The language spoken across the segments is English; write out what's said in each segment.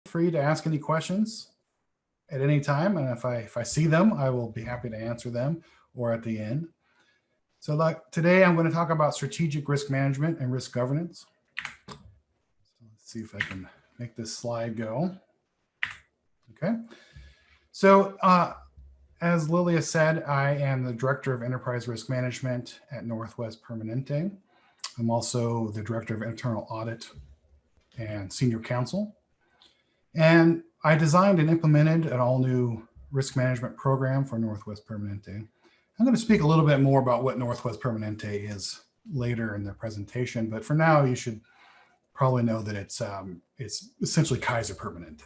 free to ask any questions at any time. And if I see them, I will be happy to answer them or at the end. So like today, I'm going to talk about strategic risk management and risk governance. So let's see if I can make this slide go. Okay. So as Lilia said, I am the Director of Enterprise Risk Management at Northwest Permanente. I'm also the Director of Internal Audit and Senior Counsel. And I designed and implemented an all-new risk management program for Northwest Permanente. I'm going to speak a little bit more about what Northwest Permanente is later in the presentation, but for now, you should probably know that it's essentially Kaiser Permanente.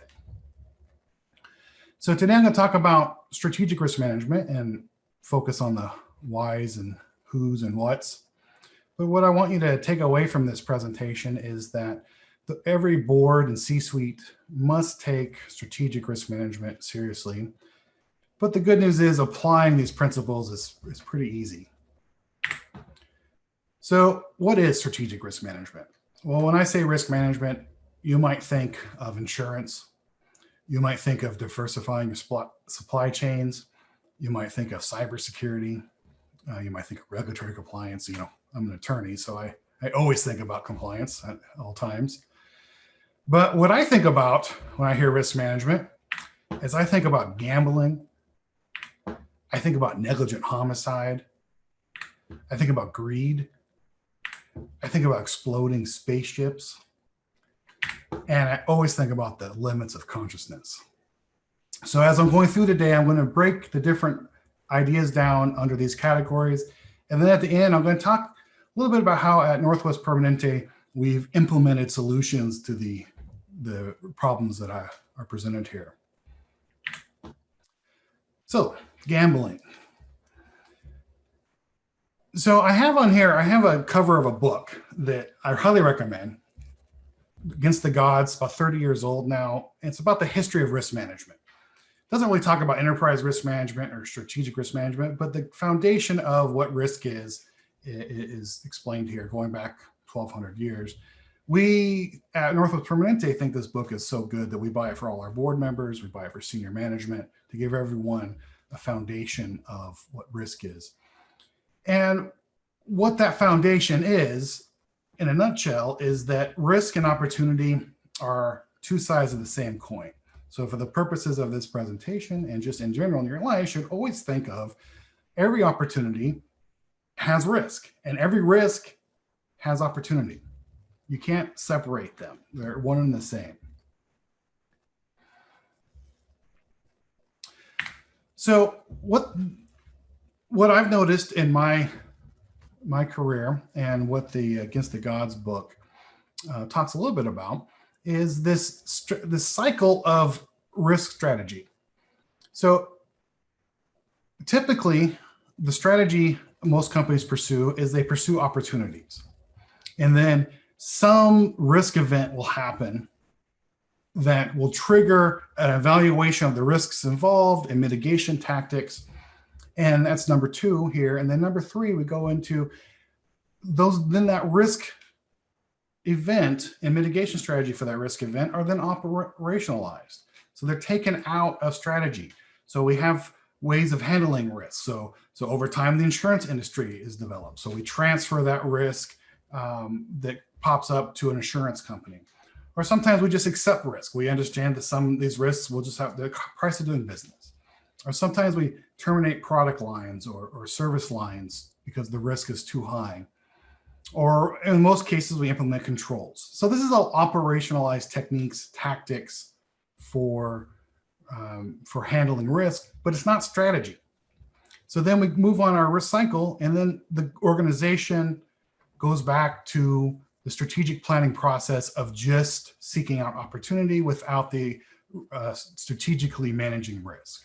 So today I'm going to talk about strategic risk management and focus on the whys and whos and whats. But what I want you to take away from this presentation is that every board and C-suite must take strategic risk management seriously. But the good news is applying these principles is pretty easy. So what is strategic risk management? Well, when I say risk management, you might think of insurance. You might think of diversifying your supply chains. You might think of cybersecurity. You might think of regulatory compliance. You know, I'm an attorney, so I always think about compliance at all times. But what I think about when I hear risk management is I think about gambling. I think about negligent homicide. I think about greed. I think about exploding spaceships. And I always think about the limits of consciousness. So as I'm going through today, I'm going to break the different ideas down under these categories. And then at the end, I'm going to talk a little bit about how at Northwest Permanente, we've implemented solutions to the problems that are presented here. So gambling. So I have on here, I have a cover of a book that I highly recommend. Against the Gods, about 30 years old now. It's about the history of risk management. It doesn't really talk about enterprise risk management or strategic risk management, but the foundation of what risk is explained here, going back 1,200 years. We at Northwest Permanente think this book is so good that we buy it for all our board members, we buy it for senior management to give everyone a foundation of what risk is. And what that foundation is, in a nutshell, is that risk and opportunity are two sides of the same coin. So for the purposes of this presentation and just in general in your life, you should always think of every opportunity has risk and every risk has opportunity. You can't separate them. They're one and the same. So what I've noticed in my career and what the Against the Gods book talks a little bit about is this cycle of risk strategy. So typically the strategy most companies pursue is they pursue opportunities. And then some risk event will happen that will trigger an evaluation of the risks involved and mitigation tactics. And that's number 2 here. And then number 3, we go into then that risk event and mitigation strategy for that risk event are then operationalized. So they're taken out of strategy. So we have ways of handling risk. So over time, the insurance industry is developed. So we transfer that risk that pops up to an insurance company. Or sometimes we just accept risk. We understand that some of these risks will just have the price of doing business. Or sometimes we terminate product lines or service lines because the risk is too high. Or in most cases, we implement controls. So this is all operationalized techniques, tactics for handling risk, but it's not strategy. So then we move on our risk cycle, and then the organization goes back to the strategic planning process of just seeking out opportunity without the strategically managing risk.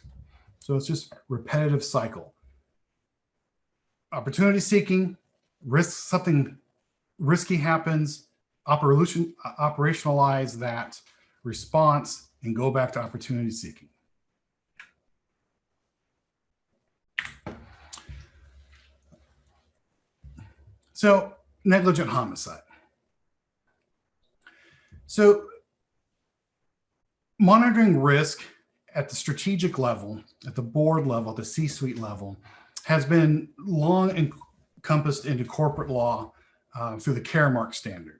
So it's just repetitive cycle. Opportunity seeking, risk, something risky happens, operationalize that response and go back to opportunity seeking. So negligent homicide. So monitoring risk at the strategic level, at the board level, at the C-suite level, has been long encompassed into corporate law through the Caremark standard.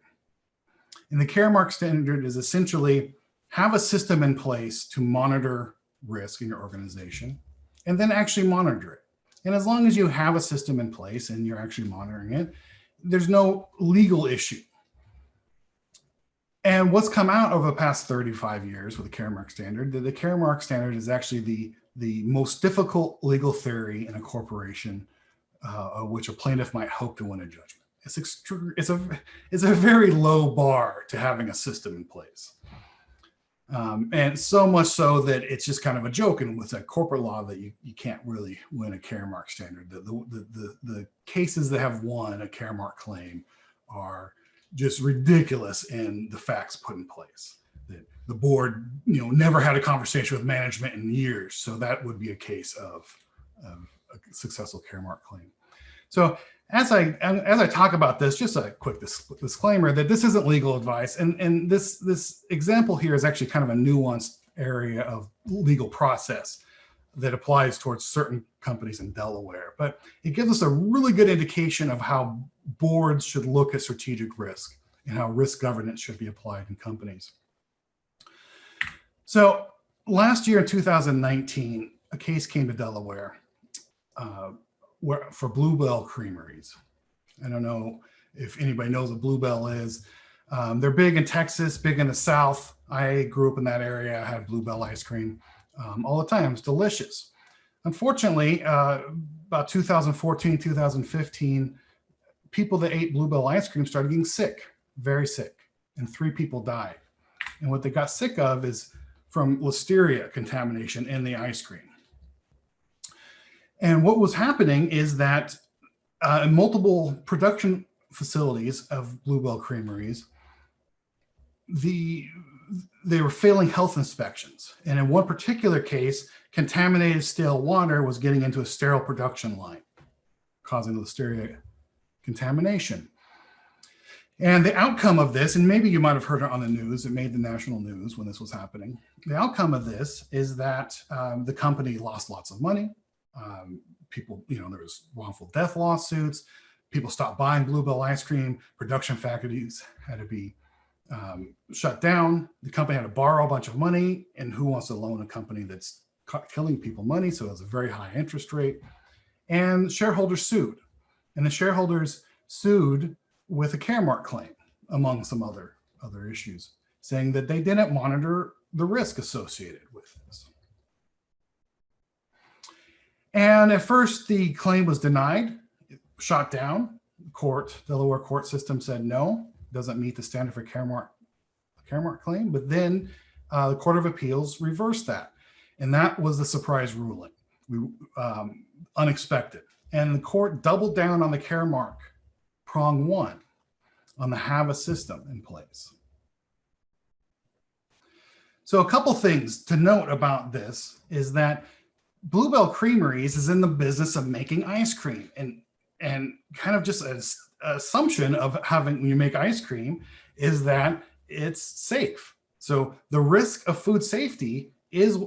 And the Caremark standard is essentially have a system in place to monitor risk in your organization and then actually monitor it. And as long as you have a system in place and you're actually monitoring it, there's no legal issue. And what's come out over the past 35 years with the Caremark standard, the Caremark standard is actually the most difficult legal theory in a corporation of which a plaintiff might hope to win a judgment. It's a very low bar to having a system in place. And so much so that it's just kind of a joke and with that corporate law that you can't really win a Caremark standard. The cases that have won a Caremark claim are just ridiculous in the facts put in place. That the board, never had a conversation with management in years, so that would be a case of a successful Caremark claim. So as I talk about this, just a quick disclaimer that this isn't legal advice, and this example here is actually kind of a nuanced area of legal process that applies towards certain companies in Delaware. But it gives us a really good indication of how boards should look at strategic risk and how risk governance should be applied in companies. So last year in 2019, a case came to Delaware for Bluebell Creameries. I don't know if anybody knows what Bluebell is. They're big in Texas, big in the South. I grew up in that area. I had Bluebell ice cream all the time. It's delicious. Unfortunately, about 2014, 2015, people that ate Bluebell ice cream started getting sick, very sick, and 3 people died. And what they got sick of is from listeria contamination in the ice cream. And what was happening is that in multiple production facilities of Bluebell Creameries, they were failing health inspections. And in one particular case, contaminated stale water was getting into a sterile production line, causing listeria contamination. And the outcome of this, and maybe you might have heard it on the news, it made the national news when this was happening. The outcome of this is that the company lost lots of money. People, there was wrongful death lawsuits. People stopped buying Bluebell ice cream. Production factories had to be shut down. The company had to borrow a bunch of money, and who wants to loan a company that's killing people money? So it was a very high interest rate. And shareholders sued. And the shareholders sued with a Caremark claim, among some other issues, saying that they didn't monitor the risk associated with this. And at first, the claim was denied, shot down. Delaware court system said no, doesn't meet the standard for Caremark claim. But then the Court of Appeals reversed that, and that was the surprise ruling, unexpected. And the court doubled down on the Caremark prong 1 on the have a system in place. So a couple things to note about this is that Bluebell Creameries is in the business of making ice cream, and kind of just an assumption of having, when you make ice cream, is that it's safe. So the risk of food safety is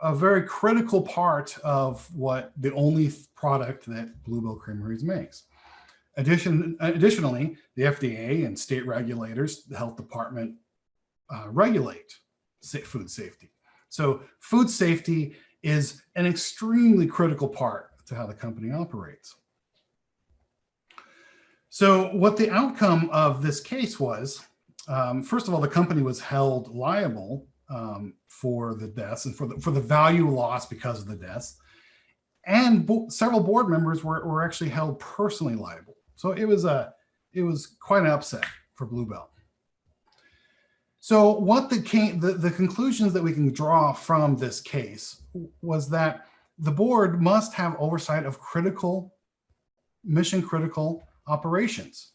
a very critical part of what the only product that Bluebell Creameries makes. Additionally, the FDA and state regulators, the health department, regulate food safety. So food safety is an extremely critical part to how the company operates. So what the outcome of this case was, first of all, the company was held liable for the deaths and for the value loss because of the deaths. And several board members were actually held personally liable. So it was quite an upset for Bluebell. So what the conclusions that we can draw from this case was that the board must have oversight of mission critical operations.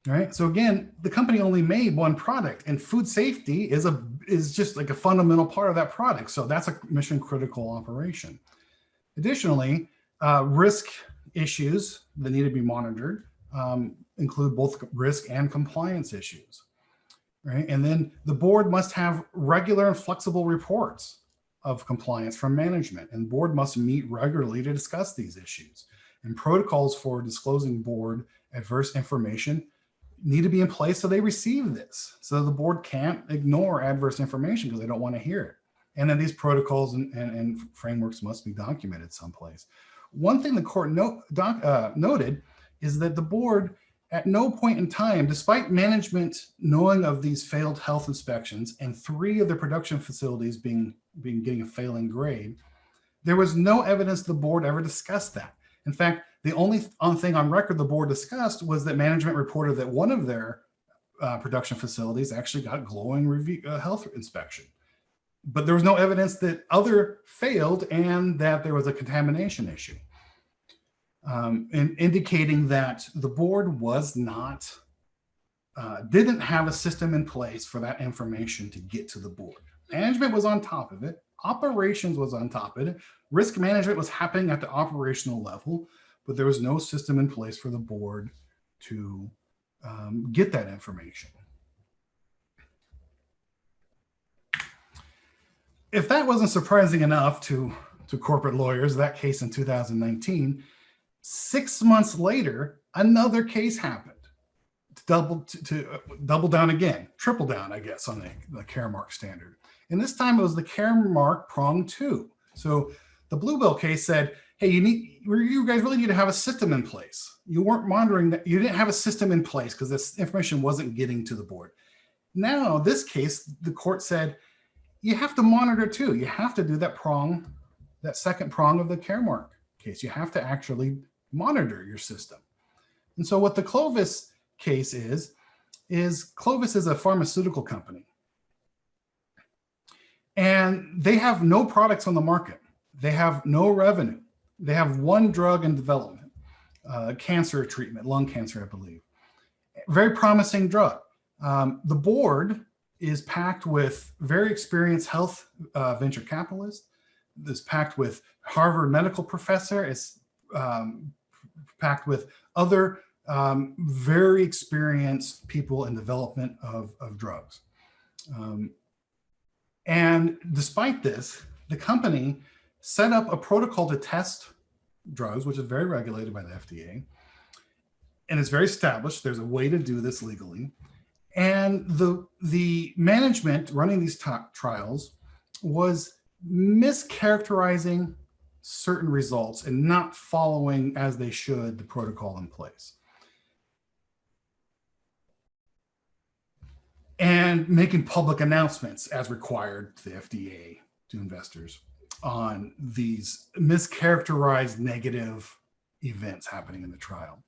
All right. So again, the company only made one product, and food safety is just like a fundamental part of that product. So that's a mission critical operation. Additionally, risk issues that need to be monitored include both risk and compliance issues. right? And then the board must have regular and flexible reports of compliance from management, and board must meet regularly to discuss these issues. And protocols for disclosing board adverse information need to be in place so they receive this. So the board can't ignore adverse information because they don't want to hear it. And then these protocols and frameworks must be documented someplace. One thing the court noted is that the board at no point in time, despite management knowing of these failed health inspections and 3 of the production facilities getting a failing grade, there was no evidence the board ever discussed that. In fact, the only thing on record the board discussed was that management reported that one of their production facilities actually got glowing health inspection. But there was no evidence that other failed and that there was a contamination issue. And indicating that the board was not, didn't have a system in place for that information to get to the board. Management was on top of it. Operations was on top of it. Risk management was happening at the operational level, but there was no system in place for the board to get that information. If that wasn't surprising enough to corporate lawyers, that case in 2019, 6 months later, another case happened. To double down again, triple down, I guess, on the Caremark standard. And this time it was the Caremark prong 2. So the Bluebell case said, hey, you guys really need to have a system in place. You weren't monitoring that. You didn't have a system in place because this information wasn't getting to the board. Now, this case, the court said, you have to monitor too. You have to do that prong, that second prong of the Caremark case. You have to actually monitor your system. And so what the Clovis case is Clovis is a pharmaceutical company. And they have no products on the market. They have no revenue. They have one drug in development, cancer treatment, lung cancer, I believe. Very promising drug. The board is packed with very experienced health venture capitalists. It's packed with Harvard medical professor. It's packed with other very experienced people in development of drugs. And despite this, the company set up a protocol to test drugs, which is very regulated by the FDA. And it's very established. There's a way to do this legally. And the management running these trials was mischaracterizing certain results and not following as they should the protocol in place. And making public announcements as required to the FDA, to investors, on these mischaracterized negative events happening in the trial.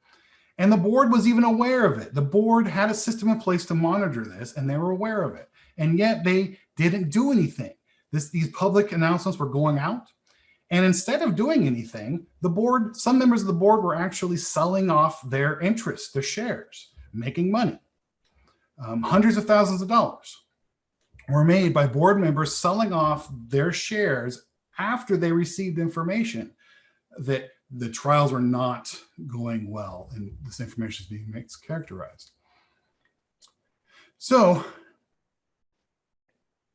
And the board was even aware of it. The board had a system in place to monitor this, and they were aware of it. And yet they didn't do anything. These public announcements were going out. And instead of doing anything, the board, some members of the board were actually selling off their interests, their shares, making money. Hundreds of thousands of dollars were made by board members selling off their shares after they received information that the trials were not going well and this information is being mischaracterized. So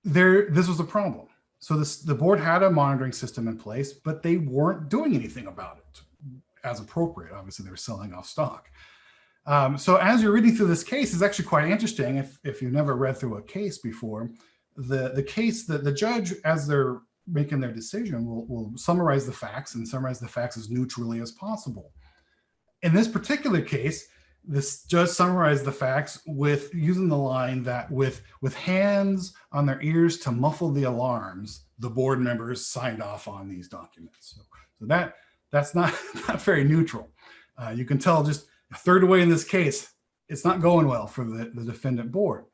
this was a problem. So the board had a monitoring system in place, but they weren't doing anything about it as appropriate. Obviously, they were selling off stock. So as you're reading through this case, it's actually quite interesting. If you've never read through a case before, the case that the judge, as they're making their decision, will summarize the facts and summarize the facts as neutrally as possible. In this particular case, this judge summarized the facts with using the line that with hands on their ears to muffle the alarms, the board members signed off on these documents. So that's not very neutral. You can tell just a third away in this case, it's not going well for the defendant board.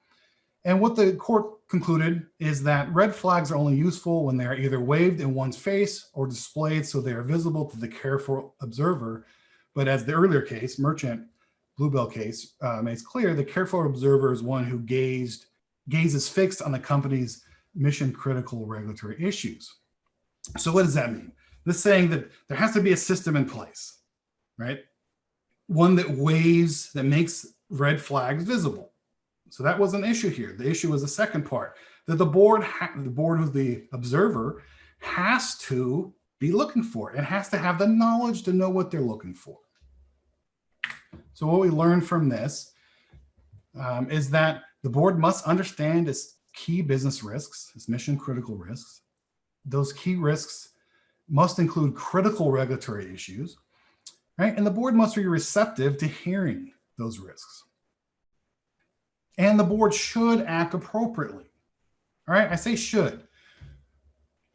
And what the court concluded is that red flags are only useful when they are either waved in one's face or displayed so they are visible to the careful observer. But as the earlier case, Merchant Bluebell case, makes clear, the careful observer is one who gazes fixed on the company's mission critical regulatory issues. So what does that mean? This is saying that there has to be a system in place, right? One that waves, that makes red flags visible. So that was an issue here. The issue was the second part, that the board who's the observer, has to be looking for it and has to have the knowledge to know what they're looking for. So what we learned from this is that the board must understand its key business risks, its mission critical risks. Those key risks must include critical regulatory issues, right? And the board must be receptive to hearing those risks. And the board should act appropriately. All right, I say should,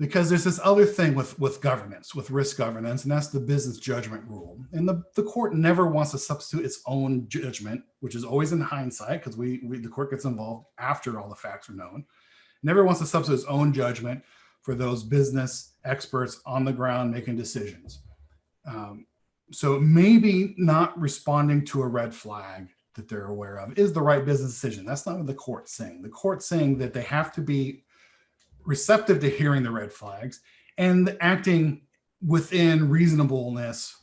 because there's this other thing with governance, with risk governance, and that's the business judgment rule. And the court never wants to substitute its own judgment, which is always in hindsight, because the court gets involved after all the facts are known. Never wants to substitute its own judgment for those business experts on the ground making decisions. So maybe not responding to a red flag that they're aware of is the right business decision. That's not what the court's saying. The court's saying that they have to be receptive to hearing the red flags and acting within reasonableness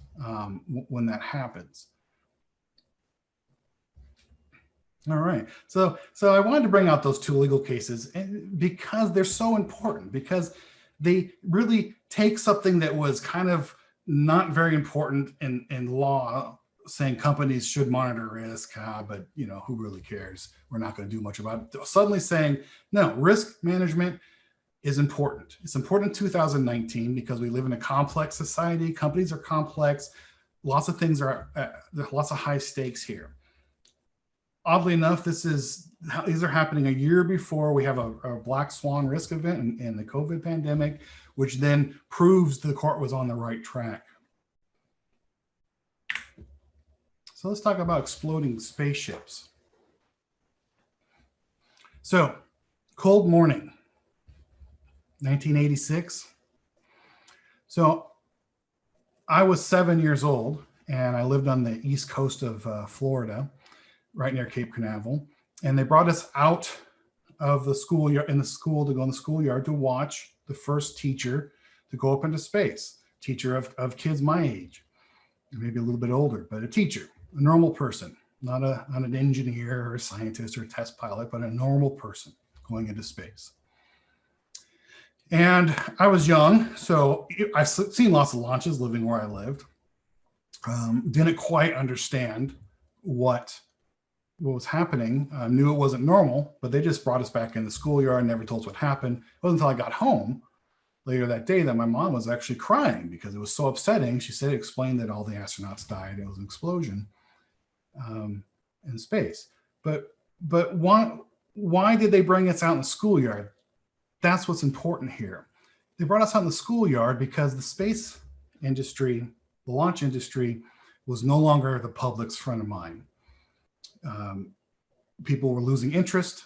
when that happens. All right, so I wanted to bring out those two legal cases because they're so important, because they really take something that was kind of not very important in law, saying companies should monitor risk, but who really cares? We're not going to do much about it. Suddenly saying, no, risk management is important. It's important in 2019 because we live in a complex society. Companies are complex. Lots of things are, there's lots of high stakes here. Oddly enough, these are happening a year before we have a black swan risk event in the COVID pandemic, which then proves the court was on the right track. So let's talk about exploding spaceships. So, cold morning, 1986. So I was 7 years old and I lived on the east coast of Florida, right near Cape Canaveral. And they brought us out of the schoolyard, to go in the schoolyard to watch the first teacher to go up into space. Teacher of kids my age, maybe a little bit older, but a teacher, a normal person, not an engineer or a scientist or a test pilot, but a normal person going into space. And I was young, so I've seen lots of launches living where I lived. Didn't quite understand what was happening. Knew it wasn't normal, but they just brought us back in the schoolyard and never told us what happened. It wasn't until I got home later that day that my mom was actually crying because it was so upsetting. She said it explained that all the astronauts died. It was an explosion in space. But why did they bring us out in the schoolyard? That's what's important here. They brought us out in the schoolyard because the space industry, the launch industry, was no longer the public's front of mind. People were losing interest.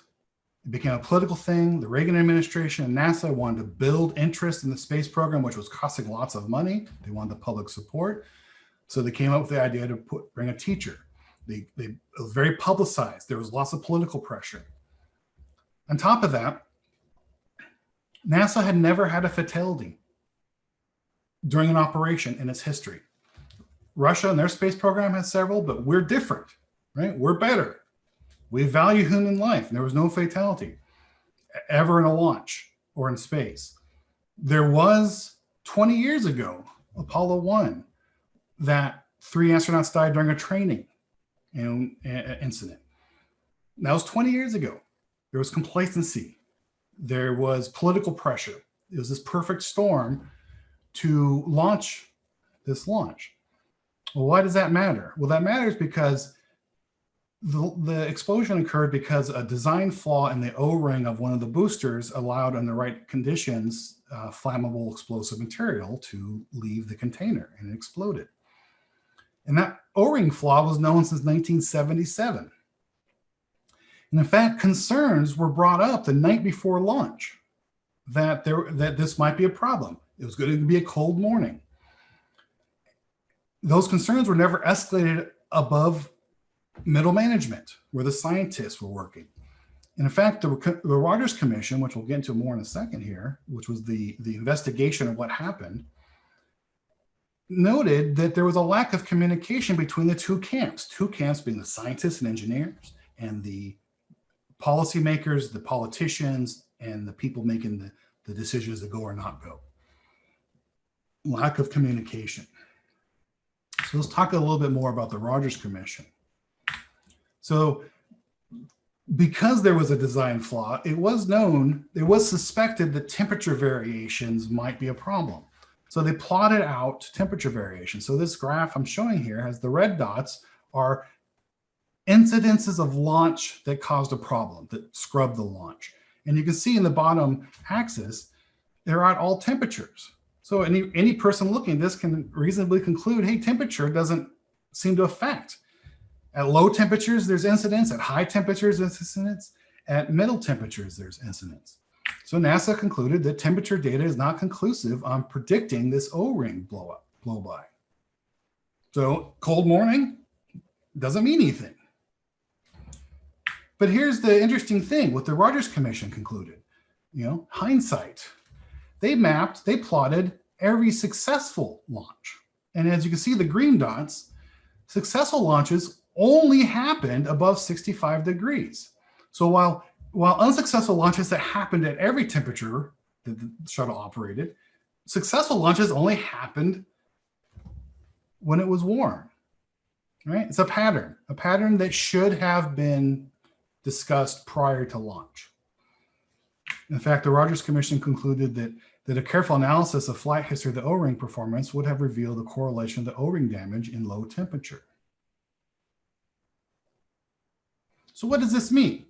It became a political thing. The Reagan administration and NASA wanted to build interest in the space program, which was costing lots of money. They wanted the public support. So they came up with the idea to bring a teacher. It was very publicized. There was lots of political pressure. On top of that, NASA had never had a fatality during an operation in its history. Russia and their space program has several, but we're different, right? We're better. We value human life. There was no fatality ever in a launch or in space. There was 20 years ago, Apollo 1, that 3 astronauts died during a training incident. That was 20 years ago. There was complacency. There was political pressure. It was this perfect storm to launch this launch. Well, why does that matter? Well, that matters because the explosion occurred because a design flaw in the O-ring of one of the boosters allowed, in the right conditions, flammable explosive material to leave the container, and it exploded. And that O-ring flaw was known since 1977. And in fact, concerns were brought up the night before launch that this might be a problem. It was going to be a cold morning. Those concerns were never escalated above middle management, where the scientists were working. And in fact, the Rogers Commission, which we'll get into more in a second here, which was the investigation of what happened, noted that there was a lack of communication between the two camps being the scientists and engineers and the policymakers, the politicians, and the people making the decisions to go or not go. Lack of communication. So let's talk a little bit more about the Rogers Commission. So because there was a design flaw, it was suspected that temperature variations might be a problem. So they plotted out temperature variation. So this graph I'm showing here has the red dots are incidences of launch that caused a problem, that scrubbed the launch. And you can see in the bottom axis, they're at all temperatures. So any person looking at this can reasonably conclude, hey, temperature doesn't seem to affect. At low temperatures, there's incidence. At high temperatures, there's incidence. At middle temperatures, there's incidence. So NASA concluded that temperature data is not conclusive on predicting this O-ring blow by. So cold morning doesn't mean anything. But here's the interesting thing, what the Rogers Commission concluded. Hindsight. They plotted every successful launch. And as you can see, the green dots, successful launches only happened above 65 degrees. So while unsuccessful launches that happened at every temperature that the shuttle operated, successful launches only happened when it was warm, right? It's a pattern that should have been discussed prior to launch. In fact, the Rogers Commission concluded that a careful analysis of flight history of the O-ring performance would have revealed a correlation of the O-ring damage in low temperature. So what does this mean?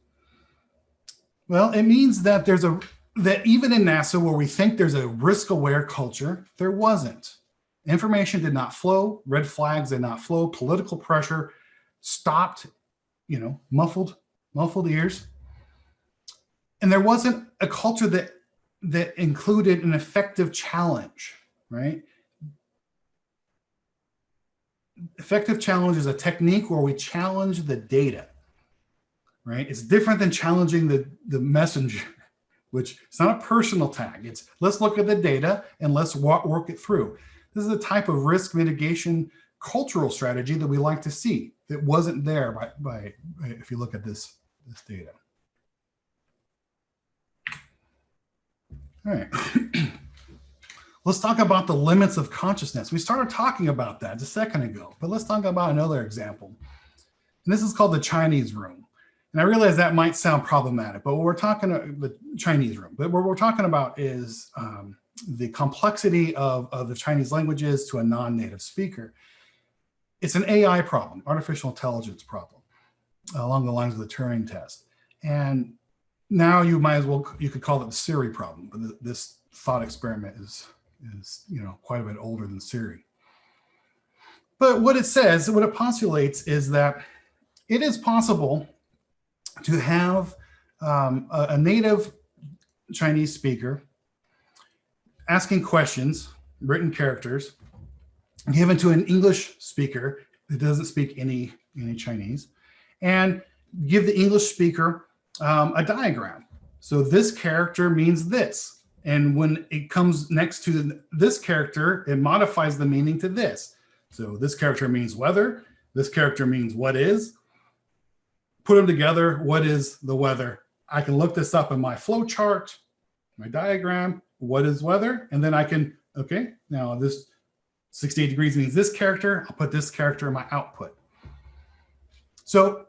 Well, it means that that even in NASA, where we think there's a risk-aware culture, there wasn't. Information did not flow, red flags did not flow, political pressure stopped, muffled ears. And there wasn't a culture that included an effective challenge, right? Effective challenge is a technique where we challenge the data. Right? It's different than challenging the messenger, which it's not a personal tag. It's let's look at the data and let's work it through. This is a type of risk mitigation cultural strategy that we like to see that wasn't there by if you look at this data. All right. Let's talk about the limits of consciousness. We started talking about that a second ago, but let's talk about another example. And this is called the Chinese room. And I realize that might sound problematic, but what we're talking about, the Chinese room, but what we're talking about is the complexity of the Chinese languages to a non-native speaker. It's an AI problem, artificial intelligence problem, along the lines of the Turing test. And now you could call it the Siri problem, but this thought experiment is quite a bit older than Siri. But what it postulates is that it is possible to have a native Chinese speaker asking questions, written characters, given to an English speaker who doesn't speak any Chinese, and give the English speaker a diagram. So this character means this. And when it comes next to this character, it modifies the meaning to this. So this character means weather. This character means what is. Put them together. What is the weather? I can look this up in my flow chart, my diagram. What is weather? And then I can, okay, now this 68 degrees means this character. I'll put this character in my output. So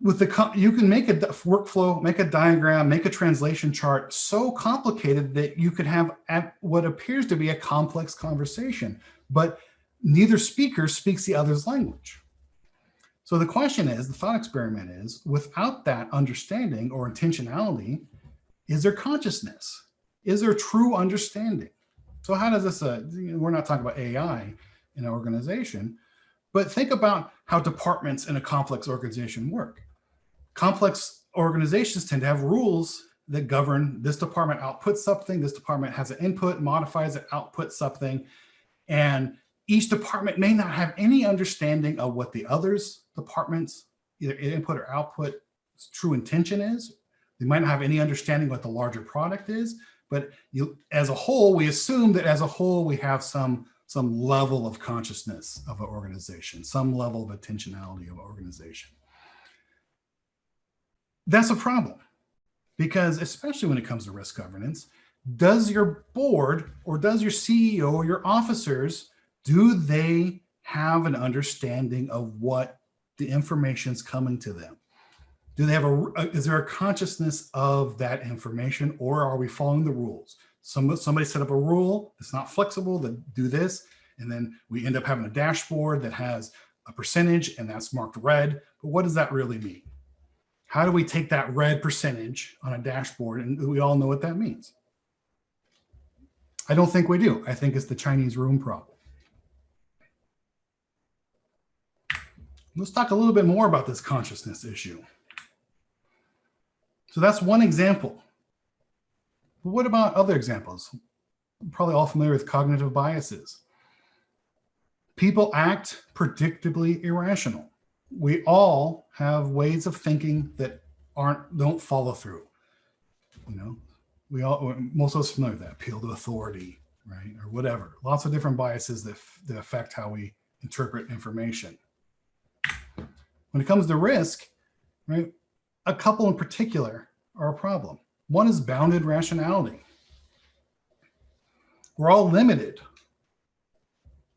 with you can make a workflow, make a diagram, make a translation chart so complicated that you could have what appears to be a complex conversation, but neither speaker speaks the other's language. So the question is, the thought experiment is, without that understanding or intentionality, is there consciousness? Is there true understanding? So how does this, we're not talking about AI in an organization, but think about how departments in a complex organization work. Complex organizations tend to have rules that govern this department outputs something, this department has an input, modifies it, outputs something, and each department may not have any understanding of what the others departments, either input or output, true intention is. They might not have any understanding what the larger product is, but as a whole, we assume that as a whole, we have some level of consciousness of an organization, some level of intentionality of an organization. That's a problem, because especially when it comes to risk governance, does your board or does your CEO or your officers, do they have an understanding of what the information is coming to them? Do they have is there a consciousness of that information, or are we following the rules? Somebody set up a rule that's not flexible, that do this, and then we end up having a dashboard that has a percentage and that's marked red. But what does that really mean? How do we take that red percentage on a dashboard, and we all know what that means? I don't think we do. I think it's the Chinese room problem. Let's talk a little bit more about this consciousness issue. So that's one example. But what about other examples? You're probably all familiar with cognitive biases. People act predictably irrational. We all have ways of thinking that don't follow through. Most of us are familiar with that, appeal to authority, right? Or whatever. Lots of different biases that affect how we interpret information. When it comes to risk, right, a couple in particular are a problem. One is bounded rationality. We're all limited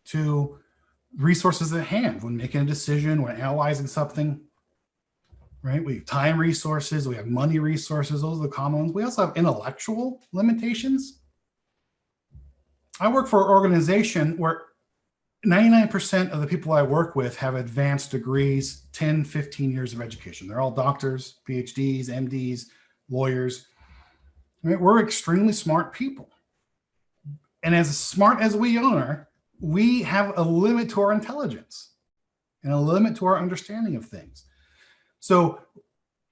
to resources at hand when making a decision, when analyzing something, right? We have time resources, we have money resources, those are the common ones. We also have intellectual limitations. I work for an organization where 99% of the people I work with have advanced degrees, 10, 15 years of education. They're all doctors, PhDs, MDs, lawyers. Right? We're extremely smart people. And as smart as we are, we have a limit to our intelligence and a limit to our understanding of things. So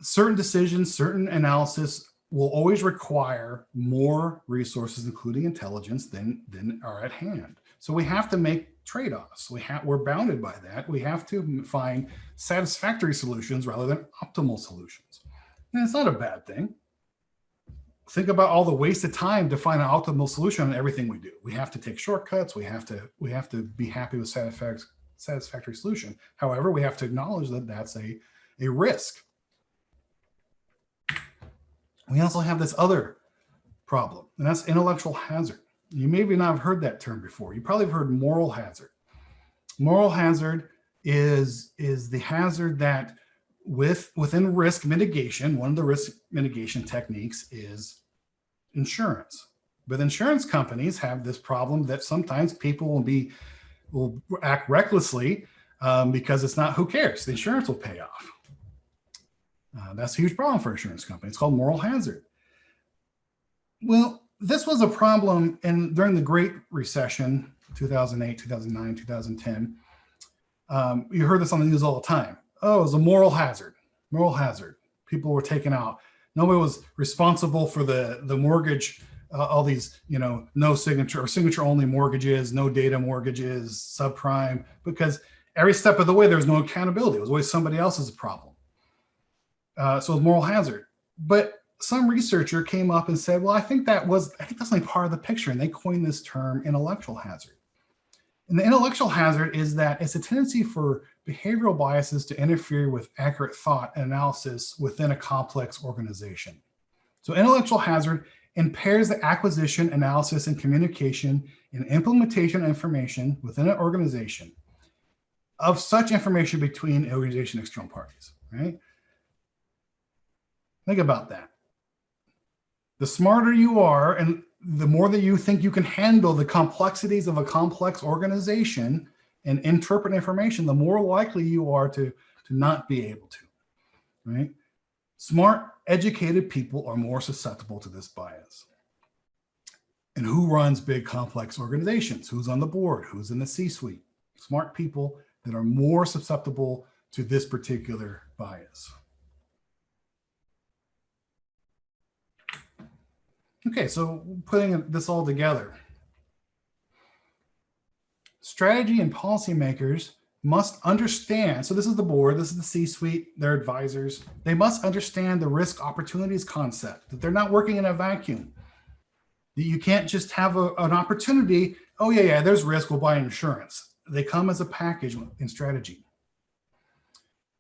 certain decisions, certain analysis will always require more resources, including intelligence, than are at hand. So we have to make trade-offs. We're bounded by that. We have to find satisfactory solutions rather than optimal solutions. And it's not a bad thing. Think about all the wasted time to find an optimal solution on everything we do. We have to take shortcuts. We have to be happy with satisfactory solution. However, we have to acknowledge that that's a risk. We also have this other problem, and that's intellectual hazard. You maybe not have heard that term before. You probably have heard moral hazard. Moral hazard is the hazard that within risk mitigation, one of the risk mitigation techniques is insurance. But insurance companies have this problem that sometimes people will act recklessly because it's not, who cares? The insurance will pay off. That's a huge problem for insurance companies. It's called moral hazard. Well, this was a problem during the Great Recession, 2008, 2009, 2010. You heard this on the news all the time. Oh, it was a moral hazard. Moral hazard. People were taken out. Nobody was responsible for the mortgage, all these, no signature or signature only mortgages, no data mortgages, subprime, because every step of the way, there was no accountability. It was always somebody else's problem. So it was moral hazard. But some researcher came up and said, well, I think that's only part of the picture. And they coined this term intellectual hazard. And the intellectual hazard is that it's a tendency for behavioral biases to interfere with accurate thought and analysis within a complex organization. So intellectual hazard impairs the acquisition, analysis, and communication and implementation of information within an organization of such information between organization and external parties, right? Think about that. The smarter you are and the more that you think you can handle the complexities of a complex organization and interpret information, the more likely you are to not be able to, right? Smart, educated people are more susceptible to this bias. And who runs big, complex organizations? Who's on the board? Who's in the C-suite? Smart people that are more susceptible to this particular bias. Okay, so putting this all together, strategy and policymakers must understand, so this is the board, this is the C-suite, their advisors, they must understand the risk opportunities concept, that they're not working in a vacuum. That you can't just have an opportunity, oh yeah, there's risk, we'll buy insurance. They come as a package in strategy.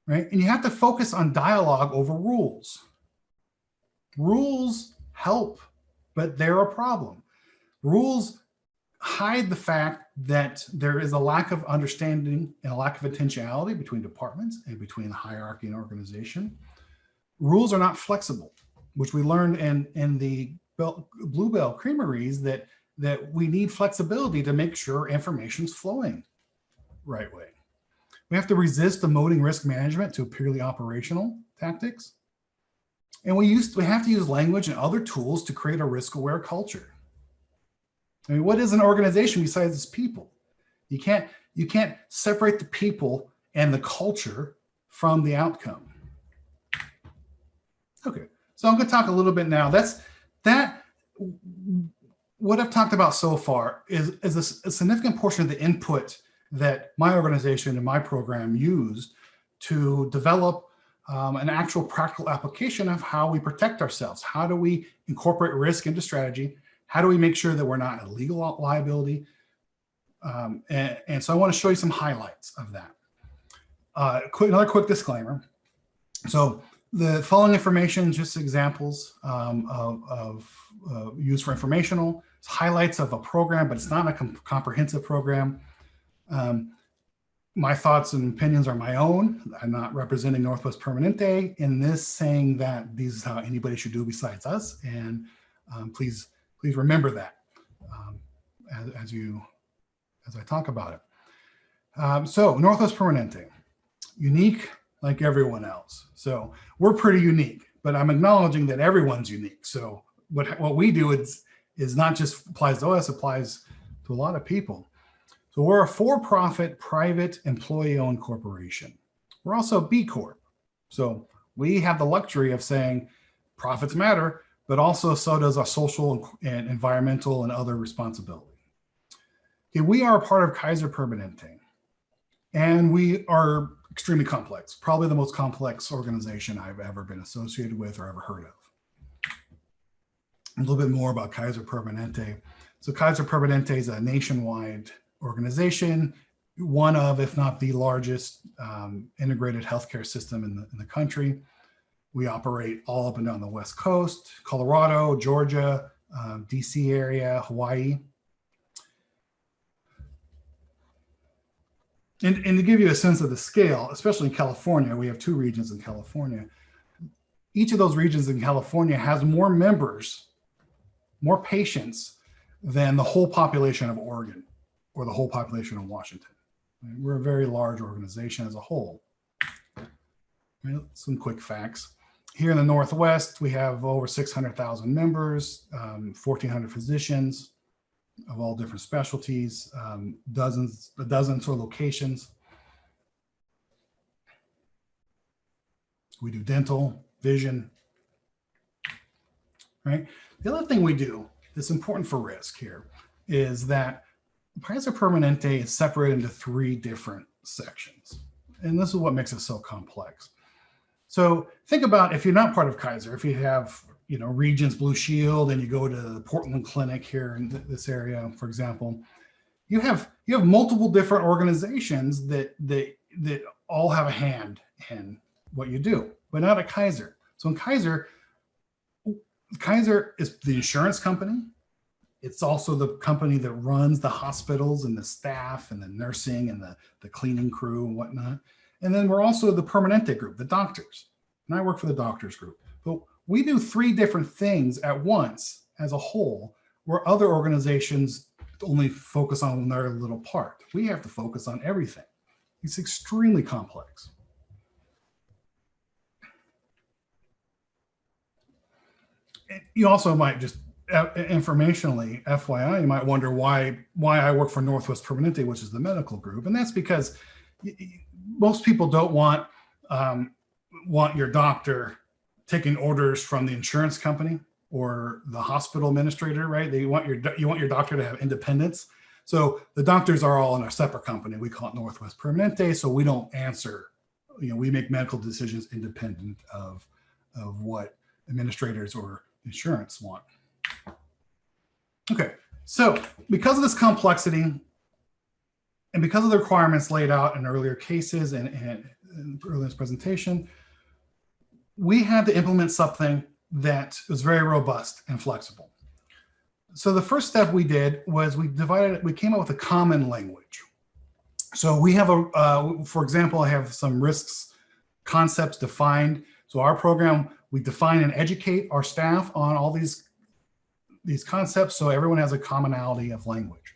right? And you have to focus on dialogue over rules. Rules help, but they're a problem. Rules hide the fact that there is a lack of understanding and a lack of intentionality between departments and between the hierarchy and organization. Rules are not flexible, which we learned in the Bluebell creameries that we need flexibility to make sure information's flowing right way. We have to resist demoting risk management to purely operational tactics. And we have to use language and other tools to create a risk-aware culture. I mean, what is an organization besides its people? You can't separate the people and the culture from the outcome. Okay, so I'm going to talk a little bit now. What I've talked about so far is a significant portion of the input that my organization and my program used to develop an actual practical application of how we protect ourselves. How do we incorporate risk into strategy? How do we make sure that we're not a legal liability? And so I want to show you some highlights of that. Another quick disclaimer. So the following information, just examples of use for informational. It's highlights of a program, but it's not a comprehensive program. My thoughts and opinions are my own. I'm not representing Northwest Permanente in this, saying that this is how anybody should do besides us. And please remember that as I talk about it. So Northwest Permanente, unique like everyone else. So we're pretty unique, but I'm acknowledging that everyone's unique. So what we do is not just applies to us, applies to a lot of people. So we're a for-profit, private, employee-owned corporation. We're also a B Corp. So we have the luxury of saying profits matter, but also so does our social and environmental and other responsibility. Okay, we are a part of Kaiser Permanente, and we are extremely complex, probably the most complex organization I've ever been associated with or ever heard of. A little bit more about Kaiser Permanente. So Kaiser Permanente is a nationwide organization, one of, if not the largest integrated healthcare system in the country. We operate all up and down the West Coast, Colorado, Georgia, DC area, Hawaii. And to give you a sense of the scale, especially in California, we have 2 regions in California. Each of those regions in California has more members, more patients than the whole population of Oregon or the whole population of Washington. We're a very large organization as a whole. Some quick facts. Here in the Northwest, we have over 600,000 members, 1,400 physicians of all different specialties, dozens or locations. We do dental, vision, right? The other thing we do that's important for risk here is that Kaiser Permanente is separated into 3 different sections. And this is what makes it so complex. So think about if you're not part of Kaiser, if you have, Regions Blue Shield and you go to the Portland Clinic here in this area, for example, you have multiple different organizations that all have a hand in what you do, but not at Kaiser. So in Kaiser is the insurance company. It's also the company that runs the hospitals and the staff and the nursing and the cleaning crew and whatnot. And then we're also the Permanente group, the doctors. And I work for the doctors group. But we do 3 different things at once as a whole, where other organizations only focus on their little part. We have to focus on everything. It's extremely complex. You also might just informationally, FYI, you might wonder why I work for Northwest Permanente, which is the medical group. And that's because most people don't want your doctor taking orders from the insurance company or the hospital administrator, right? You want your doctor to have independence. So the doctors are all in a separate company. We call it Northwest Permanente. So we don't answer, we make medical decisions independent of what administrators or insurance want. Okay, so because of this complexity and because of the requirements laid out in earlier cases and earlier in this presentation, we had to implement something that was very robust and flexible. So the first step we did was we came up with a common language. So we have for example, I have some risks concepts defined. So our program, we define and educate our staff on all these concepts, so everyone has a commonality of language.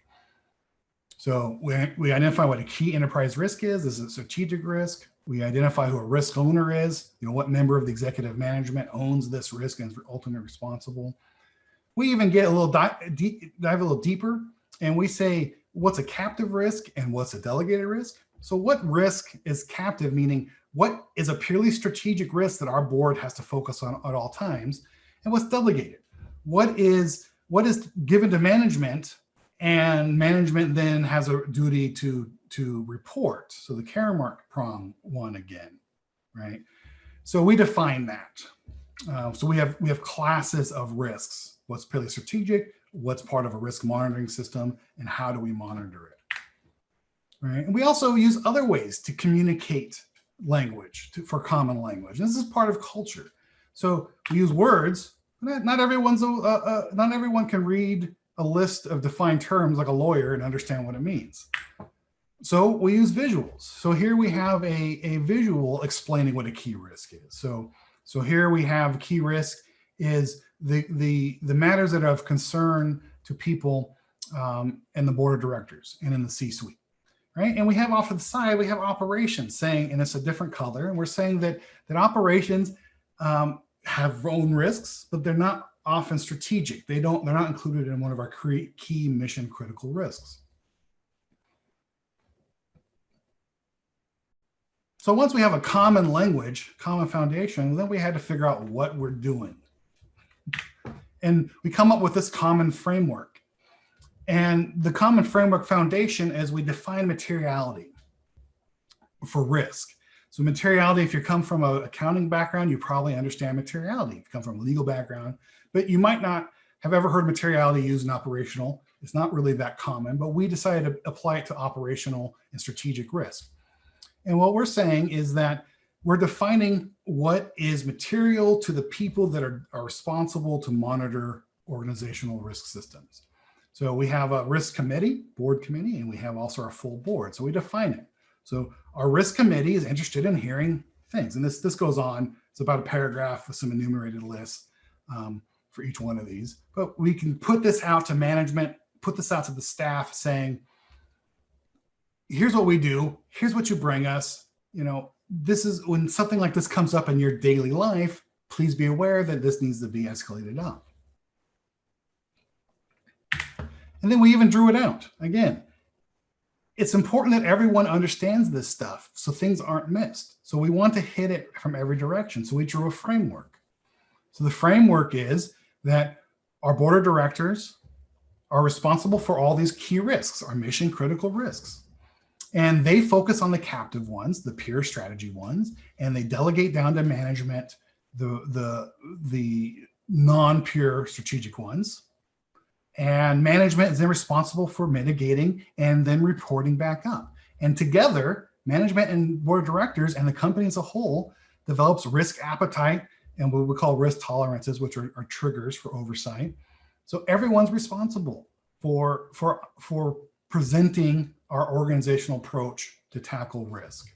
So we identify what a key enterprise risk is. This is a strategic risk. We identify who a risk owner is, what member of the executive management owns this risk and is ultimately responsible. We even get a little dive a little deeper, and we say what's a captive risk and what's a delegated risk. So what risk is captive, meaning what is a purely strategic risk that our board has to focus on at all times, and what's delegated? What is given to management, and management then has a duty to report. So the care mark prong one again, right? So we define that. So we have classes of risks. What's purely strategic, what's part of a risk monitoring system, and how do we monitor it, right? And we also use other ways to communicate language for common language. And this is part of culture. So we use words. Not everyone can read a list of defined terms like a lawyer and understand what it means. So we use visuals. So here we have a visual explaining what a key risk is. So here we have key risk is the matters that are of concern to people in the board of directors and in the C-suite, right? And we have off to the side, we have operations saying, and it's a different color, and we're saying that operations have own risks, but they're not often strategic. They're not included in one of our key mission critical risks. So once we have a common language, common foundation, then we had to figure out what we're doing. And we come up with this common framework. And the common framework foundation is we define materiality for risk. So materiality, if you come from an accounting background, you probably understand materiality. If you come from a legal background, but you might not have ever heard materiality used in operational. It's not really that common, but we decided to apply it to operational and strategic risk. And what we're saying is that we're defining what is material to the people that are responsible to monitor organizational risk systems. So we have a risk committee, board committee, and we have also our full board. So we define it. So our risk committee is interested in hearing things. And this goes on. It's about a paragraph with some enumerated lists for each one of these. But we can put this out to management, put this out to the staff saying, here's what we do. Here's what you bring us. This is when something like this comes up in your daily life, please be aware that this needs to be escalated up. And then we even drew it out. Again, it's important that everyone understands this stuff so things aren't missed. So we want to hit it from every direction. So we drew a framework. So the framework is that our board of directors are responsible for all these key risks, our mission critical risks. And they focus on the captive ones, the pure strategy ones, and they delegate down to management the non-pure strategic ones. And management is then responsible for mitigating and then reporting back up. And together, management and board of directors and the company as a whole develops risk appetite and what we call risk tolerances, which are triggers for oversight. So everyone's responsible for presenting our organizational approach to tackle risk.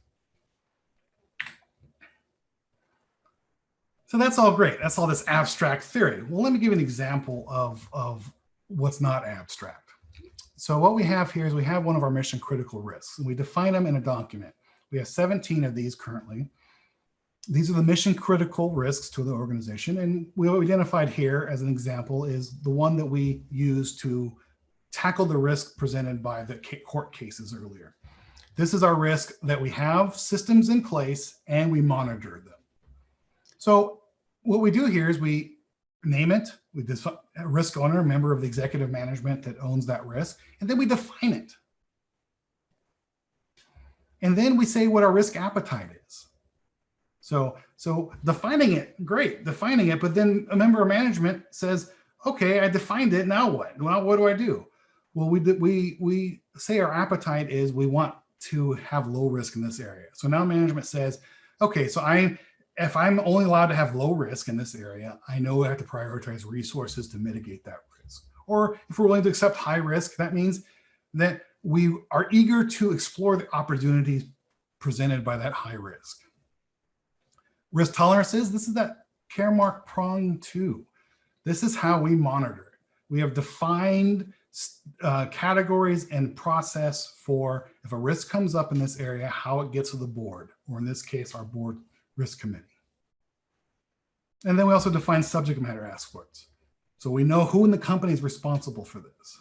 So that's all great. That's all this abstract theory. Well, let me give you an example of what's not abstract. So what we have here is we have one of our mission critical risks, and we define them in a document. We have 17 of these currently. These are the mission critical risks to the organization. And we identified here as an example is the one that we use to tackle the risk presented by the court cases earlier. This is our risk that we have systems in place and we monitor them. So what we do here is we name it, we define a risk owner, a member of the executive management that owns that risk, and then we define it. And then we say what our risk appetite is. So defining it, great, defining it, but then a member of management says, okay, I defined it, now what? Well, what do I do? Well, we say our appetite is we want to have low risk in this area. So now management says, okay, so if I'm only allowed to have low risk in this area, I know I have to prioritize resources to mitigate that risk. Or if we're willing to accept high risk, that means that we are eager to explore the opportunities presented by that high risk. Risk tolerances, this is that care mark prong 2. This is how we monitor it. We have defined categories and process for if a risk comes up in this area, how it gets to the board, or in this case, our board risk committee. And then we also define subject matter experts. So we know who in the company is responsible for this.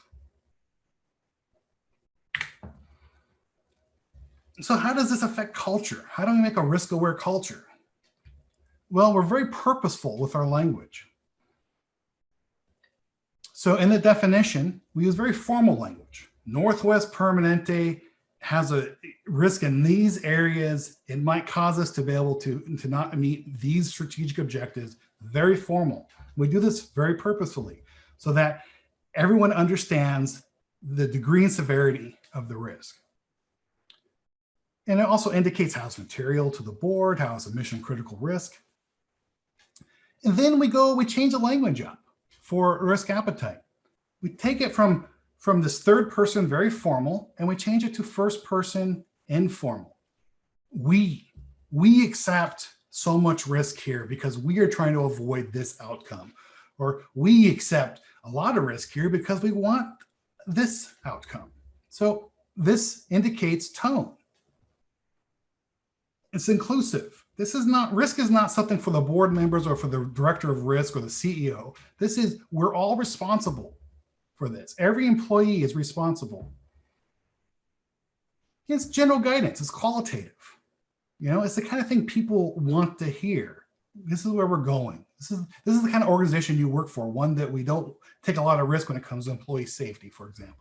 So how does this affect culture? How do we make a risk-aware culture? Well, we're very purposeful with our language. So in the definition, we use very formal language. Northwest Permanente has a risk in these areas. It might cause us to be able to not meet these strategic objectives. Very formal. We do this very purposefully so that everyone understands the degree and severity of the risk. And it also indicates how it's material to the board, how it's a mission critical risk. And then we change the language up for risk appetite. We take it from this third person, very formal, and we change it to first person, informal. We accept so much risk here because we are trying to avoid this outcome. Or we accept a lot of risk here because we want this outcome. So this indicates tone. It's inclusive. Risk is not something for the board members or for the director of risk or the CEO. We're all responsible for this. Every employee is responsible. It's general guidance. It's qualitative. It's the kind of thing people want to hear. This is where we're going. This is the kind of organization you work for, one that we don't take a lot of risk when it comes to employee safety, for example.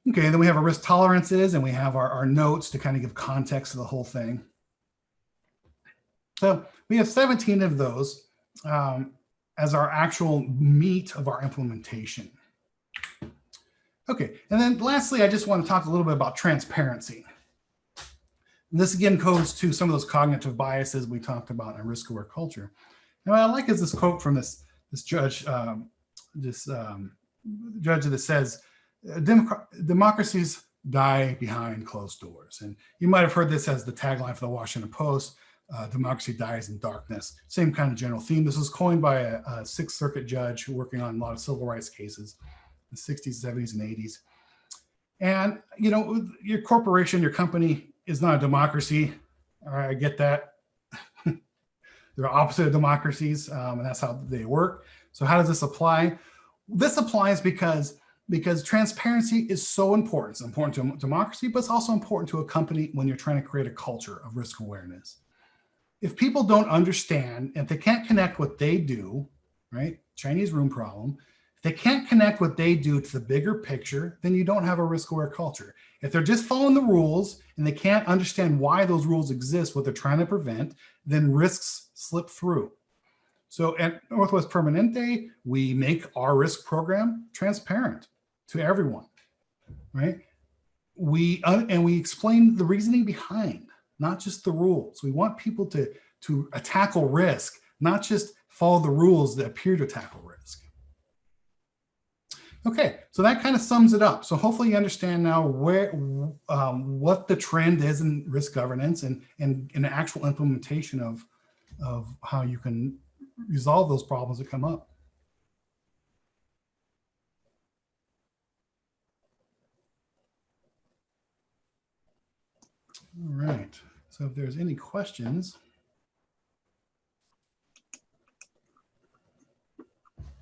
Okay, then we have our risk tolerances and we have our notes to kind of give context to the whole thing. So we have 17 of those as our actual meat of our implementation. Okay, and then lastly, I just want to talk a little bit about transparency. And this again goes to some of those cognitive biases we talked about in risk-aware culture. And what I like is this quote from this judge, judge that says, democracies die behind closed doors. And you might have heard this as the tagline for the Washington Post, democracy dies in darkness. Same kind of general theme. This was coined by a Sixth Circuit judge working on a lot of civil rights cases in the 60s, 70s, and 80s. And, your corporation, your company is not a democracy. All right, I get that. They're opposite of democracies, and that's how they work. So how does this apply? This applies because transparency is so important. It's important to democracy, but it's also important to a company when you're trying to create a culture of risk awareness. If people don't understand, if they can't connect what they do, right? Chinese room problem. If they can't connect what they do to the bigger picture, then you don't have a risk-aware culture. If they're just following the rules and they can't understand why those rules exist, what they're trying to prevent, then risks slip through. So at Northwest Permanente, we make our risk program transparent to everyone, right? And we explain the reasoning behind, not just the rules. We want people to tackle risk, not just follow the rules that appear to tackle risk. Okay, so that kind of sums it up. So hopefully you understand now what the trend is in risk governance and an actual implementation of how you can resolve those problems that come up. All right, so if there's any questions.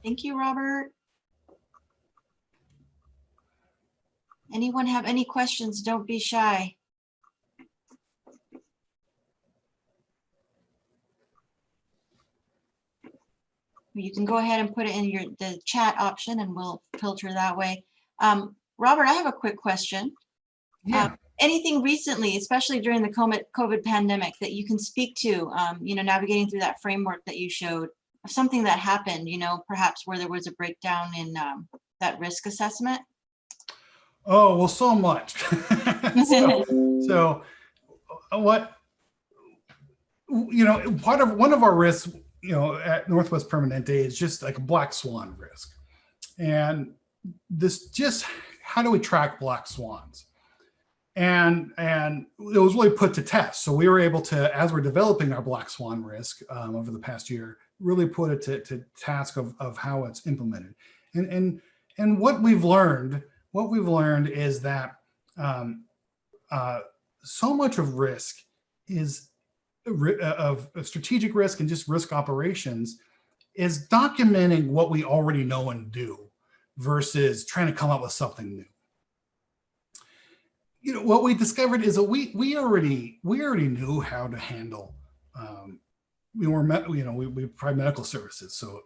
Thank you, Robert. Anyone have any questions? Don't be shy. You can go ahead and put it in the chat option and we'll filter that way. Robert, I have a quick question. Yeah. Anything recently, especially during the COVID pandemic, that you can speak to, navigating through that framework that you showed, of something that happened, perhaps where there was a breakdown in that risk assessment? Oh, well, so much. So what, part of one of our risks, at Northwest Permanente is just like a black swan risk. And this just, how do we track black swans? And it was really put to test. So we were able to, as we're developing our black swan risk over the past year, really put it to task of how it's implemented. And what we've learned is that so much of risk is of strategic risk and just risk operations is documenting what we already know and do versus trying to come up with something new. What we discovered is that we already knew how to handle. We provide medical services, so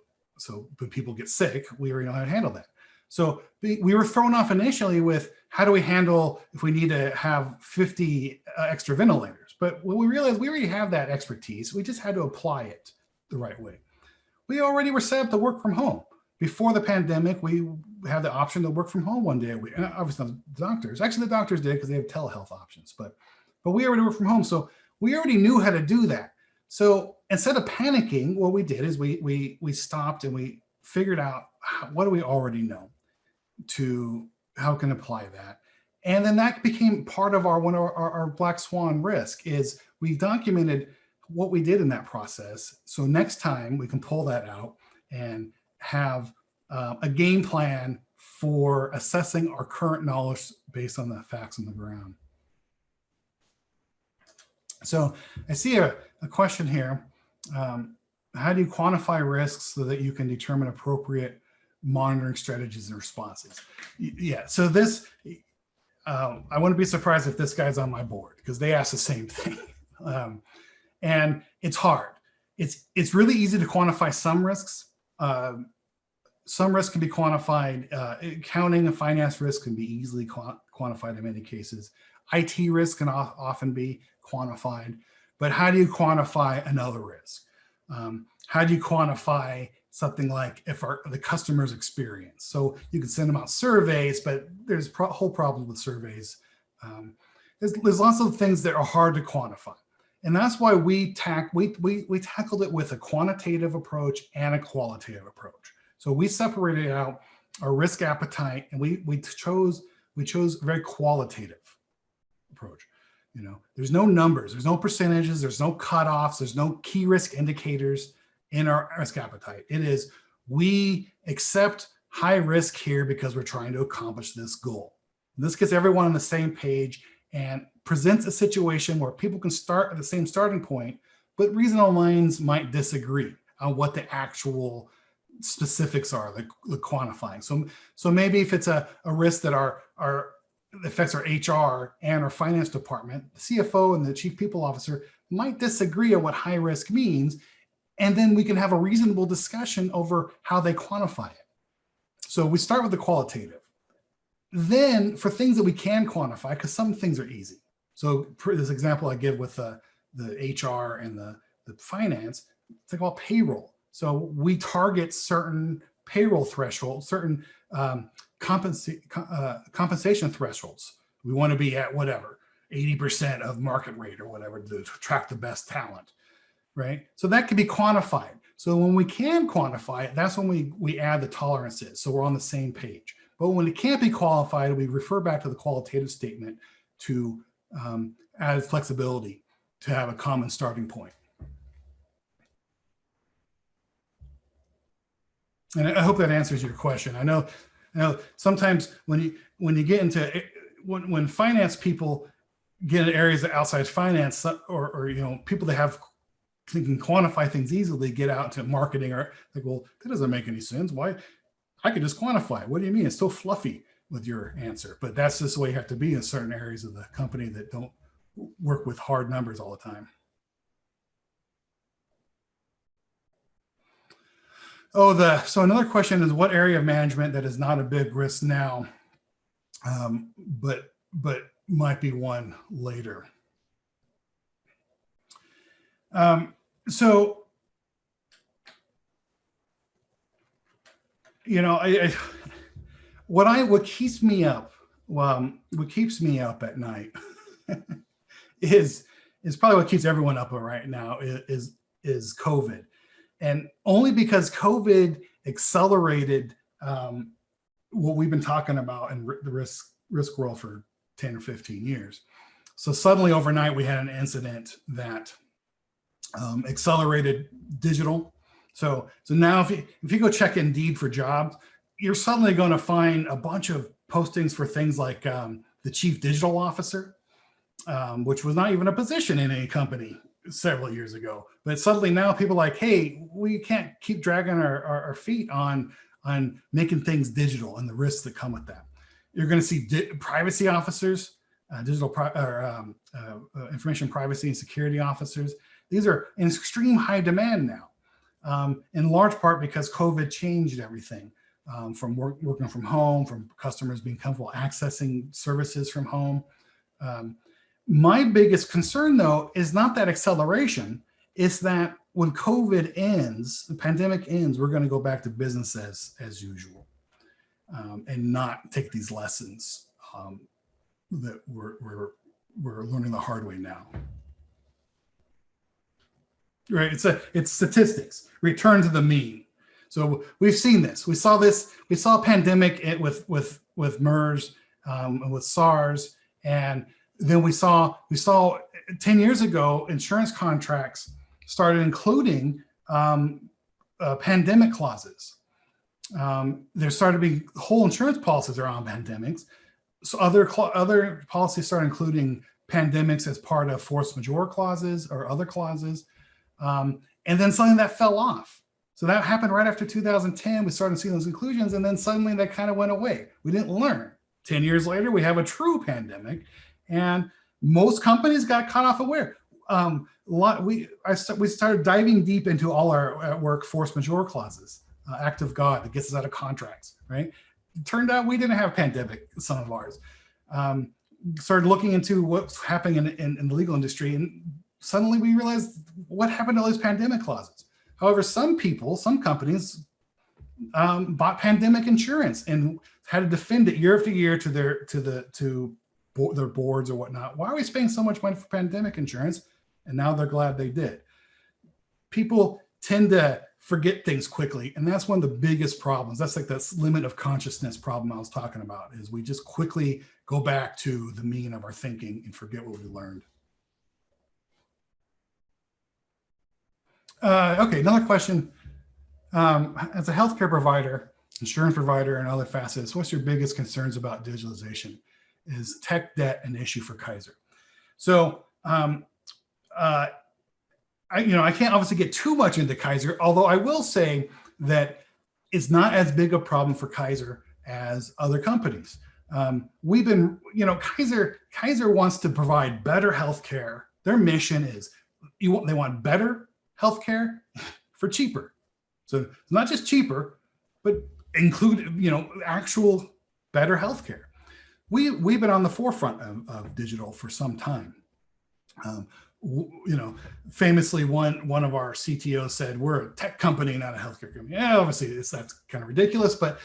when people get sick, we already know how to handle that. So we were thrown off initially with how do we handle if we need to have 50 extra ventilators. But when we realized we already have that expertise, we just had to apply it the right way. We already were set up to work from home. Before the pandemic, we had the option to work from home one day a week. And obviously, not the doctors. Actually, the doctors did because they have telehealth options. But we already work from home, so we already knew how to do that. So instead of panicking, what we did is we stopped and we figured out what do we already know to how can apply that. And then that became part of our black swan risk is we documented what we did in that process. So next time we can pull that out and have a game plan for assessing our current knowledge based on the facts on the ground. So I see a question here. How do you quantify risks so that you can determine appropriate monitoring strategies and responses? Yeah, so this, I wouldn't be surprised if this guy's on my board because they asked the same thing. And it's hard. It's really easy to quantify some risks. Some risks can be quantified. Accounting and finance risk can be easily quantified in many cases. IT risk can often be quantified. But how do you quantify another risk? How do you quantify something like the customer's experience? So you can send them out surveys, but there's whole problems with surveys. There's lots of things that are hard to quantify. And that's why we tackled it with a quantitative approach and a qualitative approach. So we separated out our risk appetite, and we chose a very qualitative approach. There's no numbers, there's no percentages, there's no cutoffs, there's no key risk indicators in our risk appetite. It is, we accept high risk here because we're trying to accomplish this goal. This gets everyone on the same page and presents a situation where people can start at the same starting point, but reasonable minds might disagree on what the actual specifics are, the quantifying. So maybe if it's a risk that affects our HR and our finance department, the CFO and the chief people officer might disagree on what high risk means, and then we can have a reasonable discussion over how they quantify it. So we start with the qualitative. Then for things that we can quantify, because some things are easy. So for this example I give with the HR and the finance, it's like about payroll. So we target certain payroll thresholds, certain compensation thresholds. We want to be at whatever, 80% of market rate or whatever to attract the best talent, right? So that can be quantified. So when we can quantify it, that's when we add the tolerances. So we're on the same page. But when it can't be qualified, we refer back to the qualitative statement to add flexibility to have a common starting point. And I hope that answers your question. I know sometimes when you get into when finance people get in areas of outside finance or people that can quantify things easily get out to marketing or like, well, that doesn't make any sense. Why? I could just quantify it. What do you mean? It's so fluffy with your answer. But that's just the way you have to be in certain areas of the company that don't work with hard numbers all the time. So another question is what area of management that is not a big risk now, but might be one later. What keeps me up Well, what keeps me up at night is probably what keeps everyone up right now is COVID, and only because COVID accelerated what we've been talking about in the risk world for 10 or 15 years. So suddenly overnight we had an incident that accelerated digital. So now if you go check Indeed for jobs, you're suddenly going to find a bunch of postings for things like the chief digital officer, which was not even a position in any company several years ago. But suddenly now people are like, hey, we can't keep dragging our feet on making things digital and the risks that come with that. You're going to see privacy officers, information privacy and security officers. These are in extreme high demand now, in large part because COVID changed everything. From working from home, from customers being comfortable accessing services from home. My biggest concern, though, is not that acceleration. It's that when COVID ends, the pandemic ends, we're going to go back to business as usual, and not take these lessons that we're learning the hard way now. Right? It's statistics. Return to the mean. So we've seen this. We saw a pandemic with MERS and with SARS, and then we saw 10 years ago insurance contracts started including pandemic clauses. There started to be whole insurance policies around pandemics. So other policies started including pandemics as part of force majeure clauses or other clauses, and then something that fell off. So that happened right after 2010. We started seeing those inclusions, and then suddenly that kind of went away. We didn't learn. 10 years later, we have a true pandemic, and most companies got caught off aware. We started diving deep into all our at work force majeure clauses, act of God that gets us out of contracts, right? It turned out we didn't have pandemic, some of ours. Started looking into what's happening in the legal industry, and suddenly we realized what happened to all these pandemic clauses. However, some companies bought pandemic insurance and had to defend it year after year to their boards or whatnot. Why are we spending so much money for pandemic insurance? And now they're glad they did. People tend to forget things quickly, and that's one of the biggest problems. That's like that limit of consciousness problem I was talking about, is we just quickly go back to the mean of our thinking and forget what we learned. Okay, another question. As a healthcare provider, insurance provider, and other facets, what's your biggest concerns about digitalization? Is tech debt an issue for Kaiser? So I can't obviously get too much into Kaiser, although I will say that it's not as big a problem for Kaiser as other companies. We've been, Kaiser wants to provide better healthcare. Their mission is they want better healthcare for cheaper. So it's not just cheaper, but include, actual better healthcare. We've been on the forefront of digital for some time. Famously, one of our CTOs said, "We're a tech company, not a healthcare company." Yeah, obviously that's kind of ridiculous, but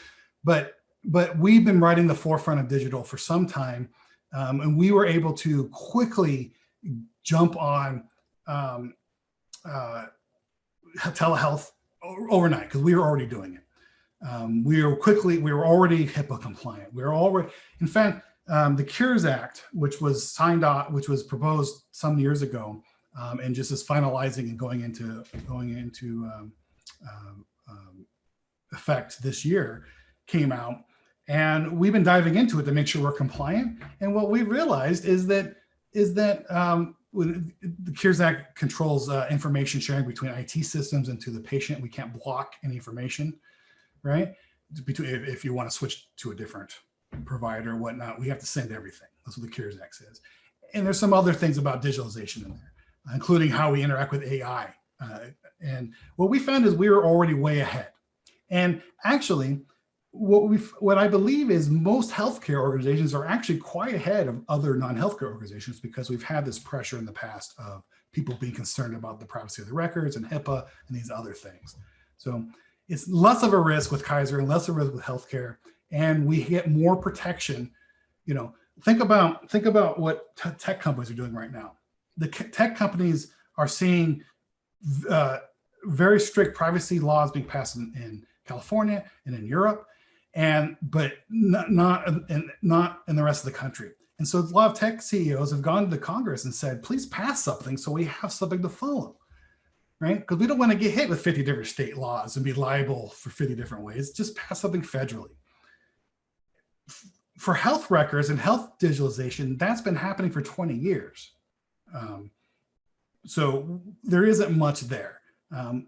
we've been riding the forefront of digital for some time, and we were able to quickly jump on telehealth overnight because we were already doing it. We were already HIPAA compliant. In fact, the Cures Act, which was proposed some years ago, and just is finalizing and going into effect this year, came out, and we've been diving into it to make sure we're compliant. And what we realized is that the Cures Act controls information sharing between IT systems and to the patient. We can't block any information, right? If you want to switch to a different provider or whatnot, we have to send everything. That's what the Cures Act says. And there's some other things about digitalization in there, including how we interact with AI. And what we found is we were already way ahead. And actually, what I believe is most healthcare organizations are actually quite ahead of other non-healthcare organizations because we've had this pressure in the past of people being concerned about the privacy of the records and HIPAA and these other things. So it's less of a risk with Kaiser and less of a risk with healthcare, and we get more protection. you know, think about what tech companies are doing right now. The tech companies are seeing very strict privacy laws being passed in California and in Europe, but not in the rest of the country. And so a lot of tech CEOs have gone to Congress and said, please pass something so we have something to follow, right? Because we don't want to get hit with 50 different state laws and be liable for 50 different ways. Just pass something federally. For health records and health digitalization, that's been happening for 20 years. So there isn't much there.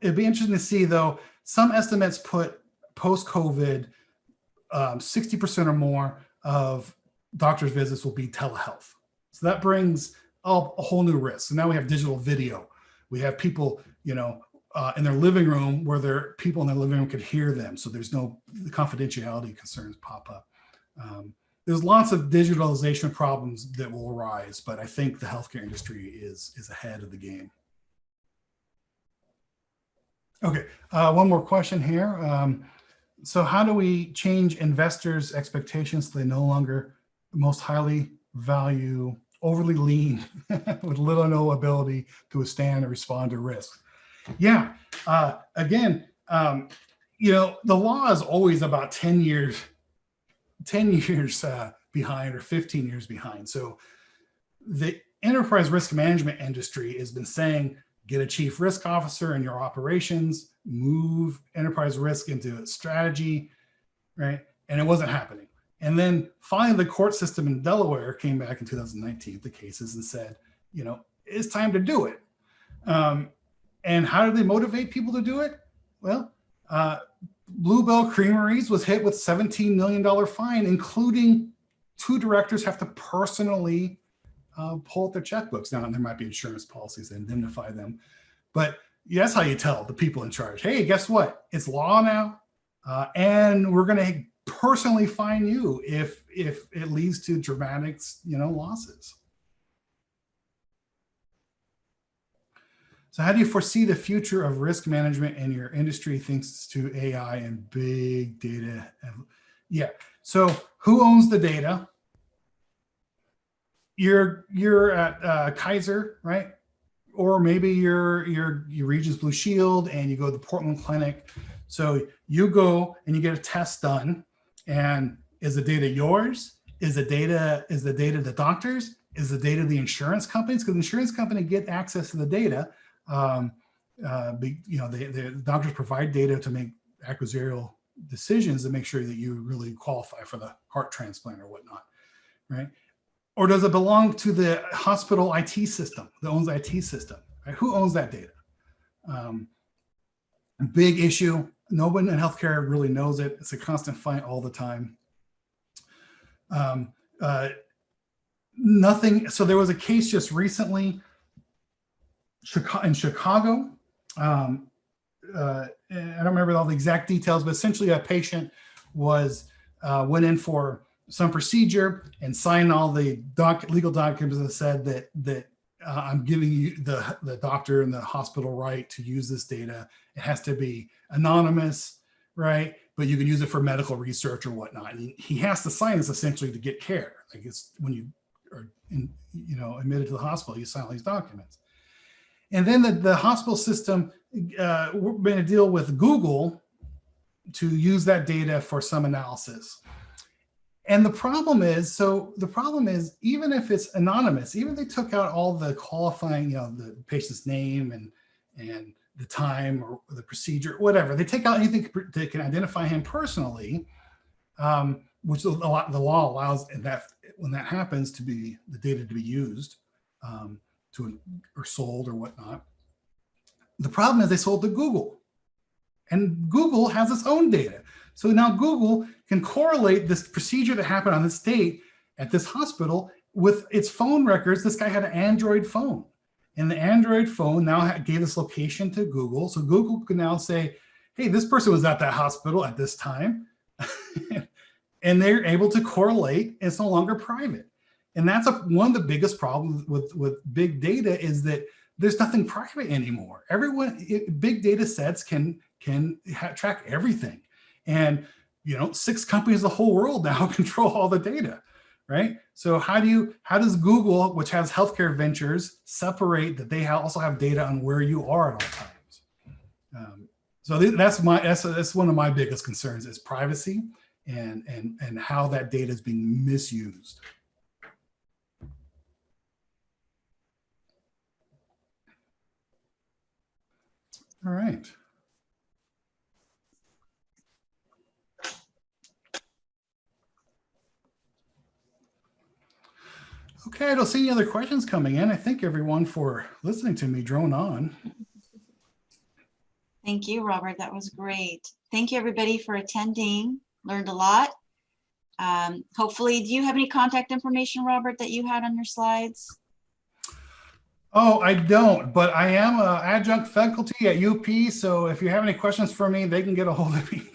It'd be interesting to see, though, some estimates put post-COVID, 60% or more of doctor's visits will be telehealth. So that brings up a whole new risk. So now we have digital video. We have people, you know, in their living room where their people in their living room could hear them. So there's no confidentiality concerns pop up. There's lots of digitalization problems that will arise, but I think the healthcare industry is ahead of the game. Okay, one more question here. So how do we change investors' expectations so they no longer most highly value overly lean with little or no ability to withstand or respond to risk? Yeah, again, you know, the law is always about 10 years behind or 15 years behind. So the enterprise risk management industry has been saying, get a chief risk officer in your operations, move enterprise risk into strategy, right? And it wasn't happening. And then finally, the court system in Delaware came back in 2019, the cases, and said, you know, it's time to do it. And how did they motivate people to do it? Well, Bluebell Creameries was hit with $17 million fine, including 2 directors have to personally pull out their checkbooks. Now, there might be insurance policies that indemnify them, but that's how you tell the people in charge, hey, guess what? It's law now, and we're going to personally fine you if it leads to dramatic, you know, losses. So how do you foresee the future of risk management in your industry thanks to AI and big data? Yeah, so who owns the data? You're at Kaiser, right? Or maybe your region's Blue Shield and you go to the Portland clinic. So you go and you get a test done, and is the data yours? Is the data the doctors? Is the data the insurance companies? Because the insurance company get access to the data. You know, the doctors provide data to make actuarial decisions to make sure that you really qualify for the heart transplant or whatnot, right? Or does it belong to the hospital IT system that owns the IT system? Right? Who owns that data? Big issue. No one in healthcare really knows it. It's a constant fight all the time. Nothing. So there was a case just recently in Chicago. I don't remember all the exact details, but essentially a patient went in for some procedure and signed all the legal documents that said that I'm giving you the doctor and the hospital right to use this data. It has to be anonymous, right? But you can use it for medical research or whatnot. And he has to sign this essentially to get care. Like it's when you are admitted to the hospital, you sign all these documents. And then the hospital system made a deal with Google to use that data for some analysis. And the problem is, even if it's anonymous, even if they took out all the qualifying, the patient's name and the time or the procedure, whatever, they take out anything that can identify him personally, which the law allows, and that when that happens, to be the data to be used or sold or whatnot. The problem is they sold to Google, and Google has its own data. So now Google can correlate this procedure that happened on this date at this hospital with its phone records. This guy had an Android phone, and the Android phone now gave this location to Google. So Google can now say, hey, this person was at that hospital at this time. And they're able to correlate. It's no longer private. And that's one of the biggest problems with big data, is that there's nothing private anymore. Big data sets can track everything. And 6 companies in the whole world now control all the data, right? So how does Google, which has healthcare ventures, separate that they also have data on where you are at all times? So that's one of my biggest concerns is privacy and how that data is being misused. All right. Okay, I don't see any other questions coming in. I thank everyone for listening to me drone on. Thank you, Robert. That was great. Thank you, everybody, for attending. Learned a lot. Hopefully, do you have any contact information, Robert, that you had on your slides? Oh, I don't, but I am an adjunct faculty at UP. So if you have any questions for me, they can get a hold of me.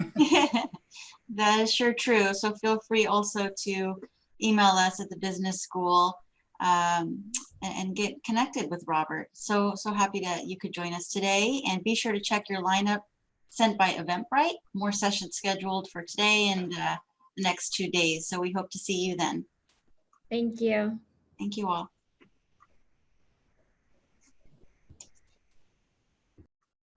That is sure true. So feel free also to email us at the business school and get connected with Robert. So happy that you could join us today, and be sure to check your lineup sent by Eventbrite. More sessions scheduled for today and the next 2 days. So we hope to see you then. Thank you. Thank you all.